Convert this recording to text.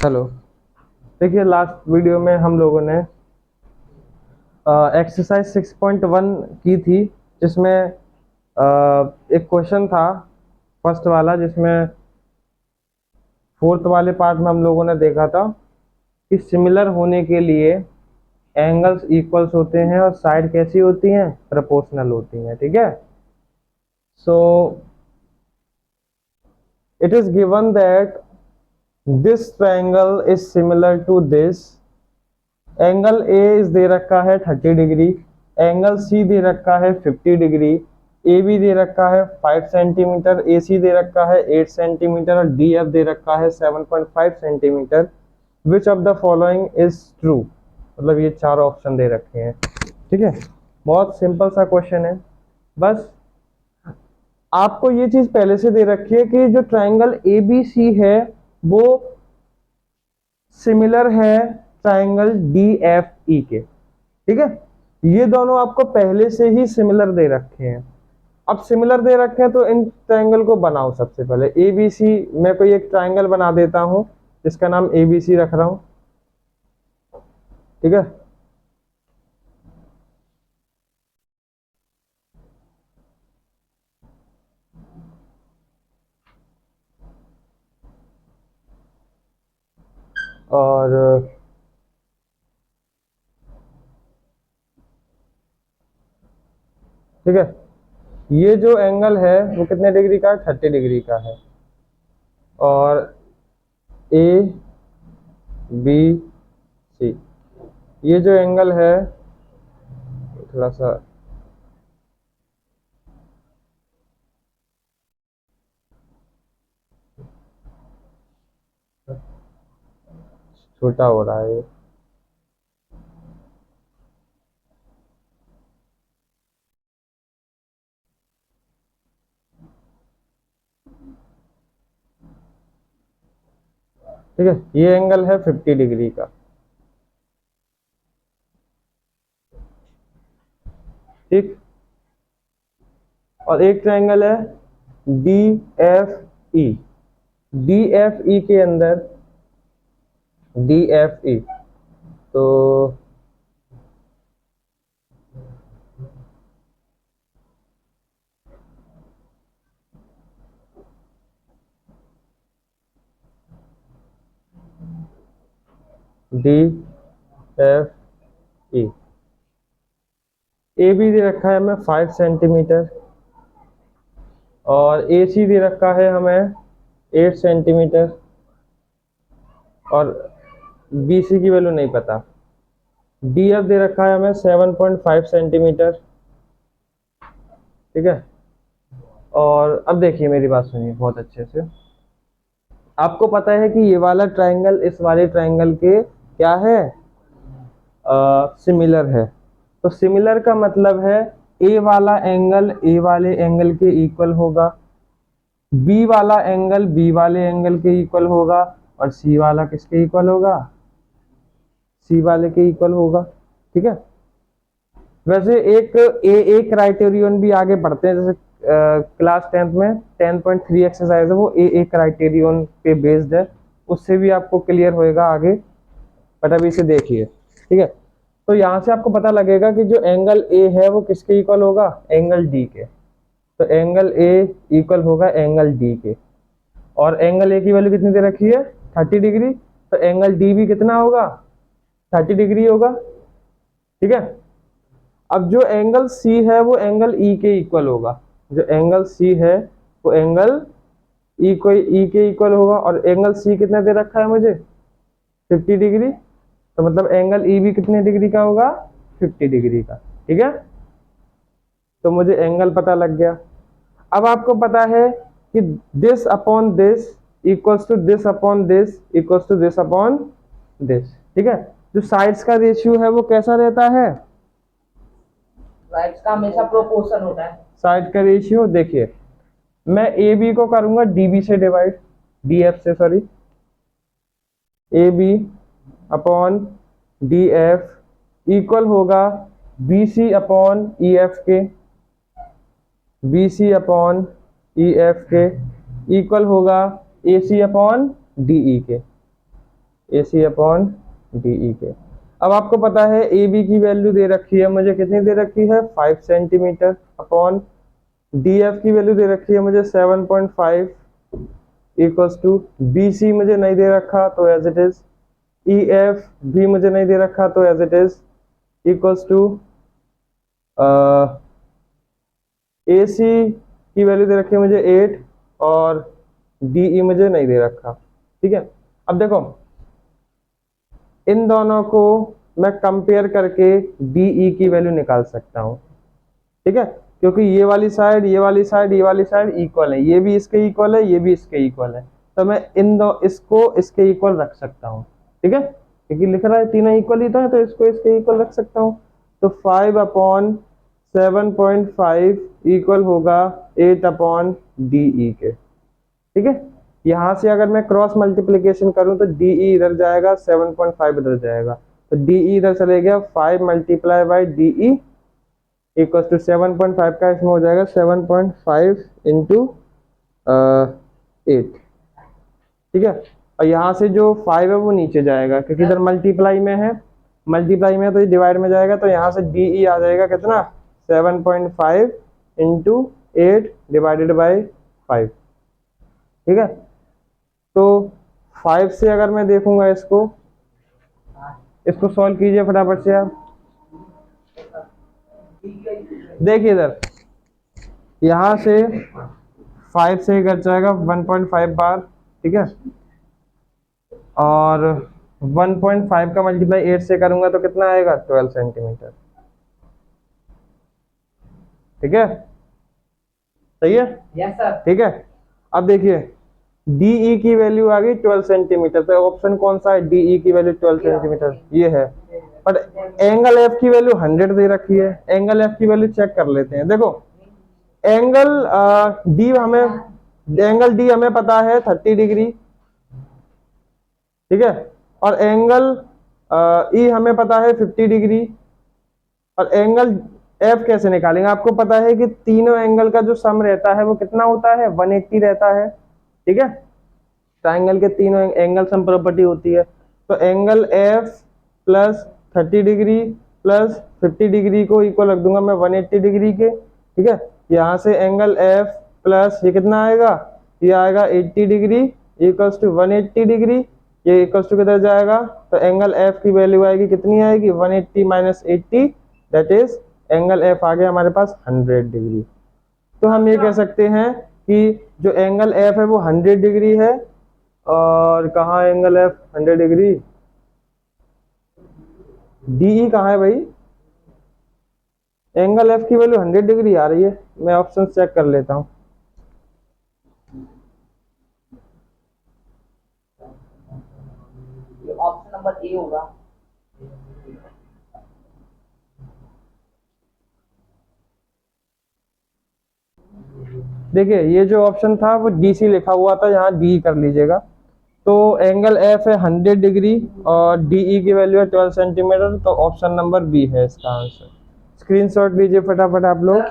Hello. देखिए, last video में हम लोगों ने एक्सरसाइज 6.1 की थी, जिसमें एक क्वेश्चन था फर्स्ट वाला, जिसमें फोर्थ वाले पार्ट में हम लोगों ने देखा था कि सिमिलर होने के लिए एंगल्स इक्वल्स होते हैं और साइड कैसी होती हैं, प्रोपोर्शनल होती हैं। ठीक है। So it is given that this triangle is similar to this. Angle A is दे रखा है 30 डिग्री, एंगल सी दे रखा है 50 डिग्री, ए बी दे रखा है 5 सेंटीमीटर, ए सी दे रखा है 8 सेंटीमीटर और डी एफ दे रखा है 7.5 centimetre. Which of the following is true? मतलब ये चार ऑप्शन दे रखे हैं। ठीक है, बहुत सिंपल सा क्वेश्चन है। बस आपको ये चीज पहले से दे रखी है कि जो ट्रायंगल ए बी सी है वो सिमिलर है ट्रायंगल डी एफ ई के। ठीक है, ये दोनों आपको पहले से ही सिमिलर दे रखे हैं। अब सिमिलर दे रखे हैं तो इन ट्रायंगल को बनाओ। सबसे पहले ए बी सी, मैं कोई एक ट्रायंगल बना देता हूं जिसका नाम ए बी सी रख रहा हूं। ठीक है, और ठीक है, ये जो एंगल है वो कितने डिग्री का है? 30 डिग्री का है। और ए बी सी, ये जो एंगल है थोड़ा सा छोटा हो रहा है। ठीक है, ये एंगल है 50 डिग्री का। ठीक, और एक ट्रायंगल है D F E. D F E के अंदर डी एफ ई, तो D F E, A B दे रखा है हमें 5 सेंटीमीटर और ए सी दे रखा है हमें 8 सेंटीमीटर और बी सी की वैल्यू नहीं पता। डी एफ दे रखा है हमें 7.5 सेंटीमीटर। ठीक है, और अब देखिए, मेरी बात सुनिए बहुत अच्छे से। आपको पता है कि ये वाला ट्रायंगल इस वाले ट्रायंगल के क्या है, सिमिलर है। तो सिमिलर का मतलब है ए वाला एंगल ए वाले एंगल के इक्वल होगा, बी वाला एंगल बी वाले एंगल के इक्वल होगा और सी वाला किसके इक्वल होगा? सी वाले के इक्वल होगा। ठीक है, वैसे एक क्राइटेरियन भी आगे बढ़ते हैं, जैसे क्लास 10th में 10.3 एक्सरसाइज है, वो ए क्राइटेरियन पे बेस्ड है, उससे भी आपको क्लियर होएगा आगे। बट अभी इसे देखिए। ठीक है, तो यहां से आपको पता लगेगा कि जो एंगल ए है वो किसके इक्वल होगा? एंगल डी के। तो एंगल ए इक्वल होगा एंगल डी के, और एंगल ए की वैल्यू कितनी दे रखी है? 30 डिग्री। तो एंगल डी भी कितना होगा? 30 डिग्री होगा। ठीक है, अब जो एंगल सी है वो एंगल ई के इक्वल होगा। जो एंगल सी है वो एंगल ई को ई के इक्वल होगा, और एंगल सी कितना दे रखा है मुझे? 50 डिग्री। तो मतलब एंगल ई भी कितने डिग्री का होगा? 50 डिग्री का। ठीक है, तो मुझे एंगल पता लग गया। अब आपको पता है कि this upon this equals to this upon this equals to this upon this. ठीक है, जो साइड्स का रेशियो है वो कैसा रहता है? साइड्स का हमेशा प्रोपोर्शन होता है। साइड का रेशियो देखिए, मैं ए बी को करूंगा डी बी से डिवाइड, डी एफ से, sorry, A B upon D F equal होगा B C upon E F के, B C upon E F के इक्वल होगा A C upon D E के। ए सी अपॉन डी ई के। अब आपको पता है ए बी की वैल्यू दे रखी है मुझे, कितनी दे रखी है 5 सेंटीमीटर, अपॉन डी एफ की वैल्यू दे रखी है मुझे 7.5 इक्वल्स टू बी सी मुझे नहीं दे रखा तो as it is, E F भी मुझे नहीं दे रखा तो as it is, equals to A C की वैल्यू दे रखी है मुझे 8 और डी ई मुझे नहीं दे रखा। ठीक है, अब देखो इन दोनों को मैं कंपेयर करके डी ई की वैल्यू निकाल सकता हूँ। ठीक है, क्योंकि ये वाली साइड ये वाली साइड ये वाली साइड इक्वल है, ये भी इसके इक्वल है ये भी इसके इक्वल है, तो मैं इन दो इसको इसके इक्वल रख सकता हूँ। ठीक है, क्योंकि लिख रहा है तीनों इक्वल ही तो है, तो इसको इसके इक्वल रख सकता हूँ। तो 5/7.5 इक्वल होगा 8/डी ई के। ठीक है, यहाँ से अगर मैं क्रॉस मल्टीप्लिकेशन करूं तो डी ई इधर जाएगा, 7.5 इधर जाएगा, तो डी ई इधर चले गया, 5 multiply by D E equal to 7.5 का इसमें हो जाएगा 7.5 इंटू 8। ठीक है, और यहाँ से जो 5 है वो नीचे जाएगा क्योंकि इधर मल्टीप्लाई में है, मल्टीप्लाई में तो ये डिवाइड में जाएगा, तो यहाँ से डी ई आ जाएगा कितना 7.5 इंटू 8 डिवाइडेड बाई 5। ठीक है, तो 5 से अगर मैं देखूंगा इसको सॉल्व कीजिए फटाफट से आप। देखिए इधर यहां से 5 से कट जाएगा 1.5 बार। ठीक है, और 1.5 का मल्टीप्लाई 8 से करूंगा तो कितना आएगा 12 सेंटीमीटर। ठीक है, सही है। Yes sir. ठीक है, अब देखिए डी ई की वैल्यू आ गई 12 सेंटीमीटर, तो ऑप्शन कौन सा है, डी ई की वैल्यू 12 सेंटीमीटर ये है। बट एंगल एफ की वैल्यू 100 दे रखी है, एंगल एफ की वैल्यू चेक कर लेते हैं। देखो एंगल डी हमें पता है 30 डिग्री। ठीक है, और एंगल ई हमें पता है 50 डिग्री, और एंगल एफ कैसे निकालेंगे, आपको पता है कि तीनों एंगल का जो सम रहता है वो कितना होता है 180 रहता है। ठीक है, ट्राइंगल के तीनों एंगल सम प्रॉपर्टी होती है, तो angle F plus 30 degree plus 50 degree को इक्वल रख दूंगा मैं 180 डिग्री के। ठीक है, यहाँ से एंगल एफ प्लस ये कितना आएगा, ये आएगा 80 डिग्री इक्वल्स टू 180 डिग्री, ये इक्वल्स टू किधर जाएगा, तो एंगल एफ की वैल्यू आएगी कितनी आएगी 180 minus 80, that is angle F आ गया हमारे पास 100 डिग्री। तो हम ये कह सकते हैं कि जो एंगल एफ है वो 100 डिग्री है, और कहाँ एंगल एफ 100 डिग्री, डीई कहाँ है भाई, एंगल एफ की वैल्यू 100 डिग्री आ रही है। मैं ऑप्शन चेक कर लेता हूँ। ऑप्शन नंबर ए होगा। देखिए ये जो ऑप्शन था वो डीसी लिखा हुआ था, यहाँ डी कर लीजिएगा। तो एंगल एफ है 100 डिग्री और डीई की वैल्यू है 12 सेंटीमीटर, तो ऑप्शन नंबर बी है इसका आंसर। स्क्रीनशॉट लीजिए फटाफट आप लोग।